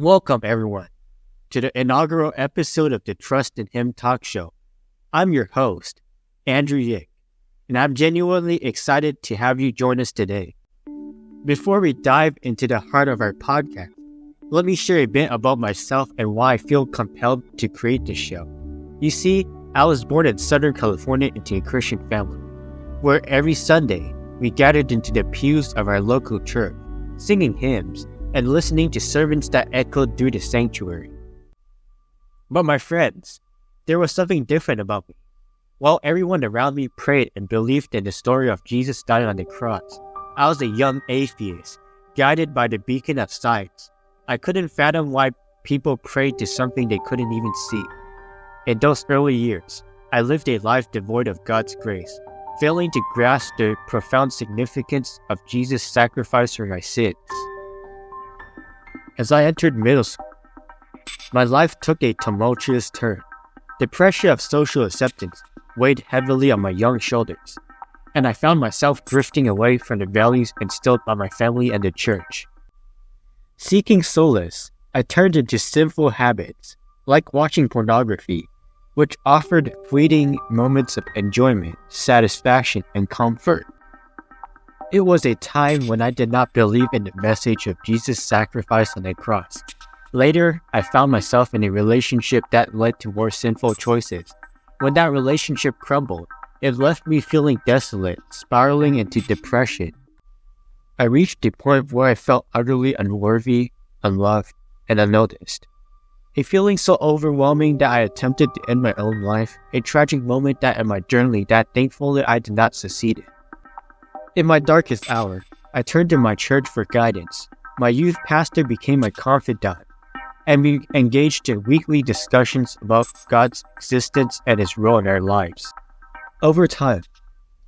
Welcome, everyone, to the inaugural episode of the Trust in Him talk show. I'm your host, Andrew Yick, and I'm genuinely excited to have you join us today. Before we dive into the heart of our podcast, let me share a bit about myself and why I feel compelled to create this show. You see, I was born in Southern California into a Christian family, where every Sunday we gathered into the pews of our local church, singing hymns and listening to sermons that echoed through the sanctuary. But my friends, there was something different about me. While everyone around me prayed and believed in the story of Jesus dying on the cross, I was a young atheist, guided by the beacon of science. I couldn't fathom why people prayed to something they couldn't even see. In those early years, I lived a life devoid of God's grace, failing to grasp the profound significance of Jesus' sacrifice for my sins. As I entered middle school, my life took a tumultuous turn. The pressure of social acceptance weighed heavily on my young shoulders, and I found myself drifting away from the values instilled by my family and the church. Seeking solace, I turned into sinful habits, like watching pornography, which offered fleeting moments of enjoyment, satisfaction, and comfort. It was a time when I did not believe in the message of Jesus' sacrifice on the cross. Later, I found myself in a relationship that led to more sinful choices. When that relationship crumbled, it left me feeling desolate, spiraling into depression. I reached a point where I felt utterly unworthy, unloved, and unnoticed. A feeling so overwhelming that I attempted to end my own life, a tragic moment that in my journey that thankfully I did not succeed in. In my darkest hour, I turned to my church for guidance. My youth pastor became my confidant, and we engaged in weekly discussions about God's existence and His role in our lives. Over time,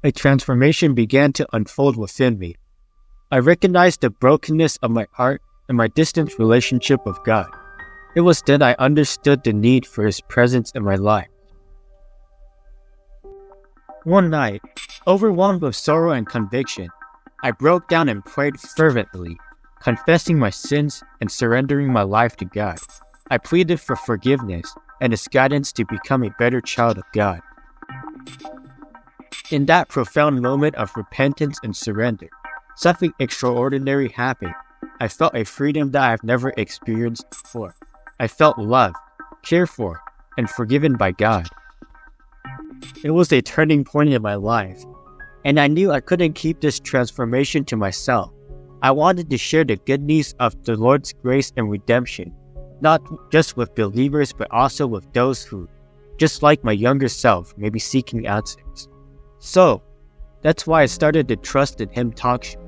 a transformation began to unfold within me. I recognized the brokenness of my heart and my distant relationship with God. It was then I understood the need for His presence in my life. One night, overwhelmed with sorrow and conviction, I broke down and prayed fervently, confessing my sins and surrendering my life to God. I pleaded for forgiveness and His guidance to become a better child of God. In that profound moment of repentance and surrender, something extraordinary happened. I felt a freedom that I've never experienced before. I felt loved, cared for, and forgiven by God. It was a turning point in my life, and I knew I couldn't keep this transformation to myself. I wanted to share the good news of the Lord's grace and redemption, not just with believers, but also with those who, just like my younger self, may be seeking answers. So, that's why I started the Trust in Him talk show.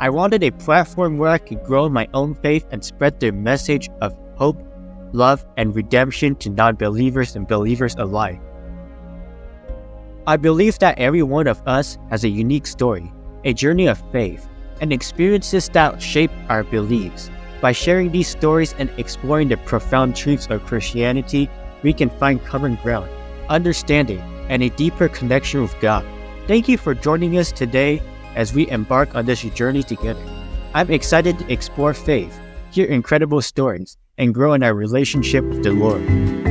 I wanted a platform where I could grow my own faith and spread the message of hope, love, and redemption to non-believers and believers alike. I believe that every one of us has a unique story, a journey of faith, and experiences that shape our beliefs. By sharing these stories and exploring the profound truths of Christianity, we can find common ground, understanding, and a deeper connection with God. Thank you for joining us today as we embark on this journey together. I'm excited to explore faith, hear incredible stories, and grow in our relationship with the Lord.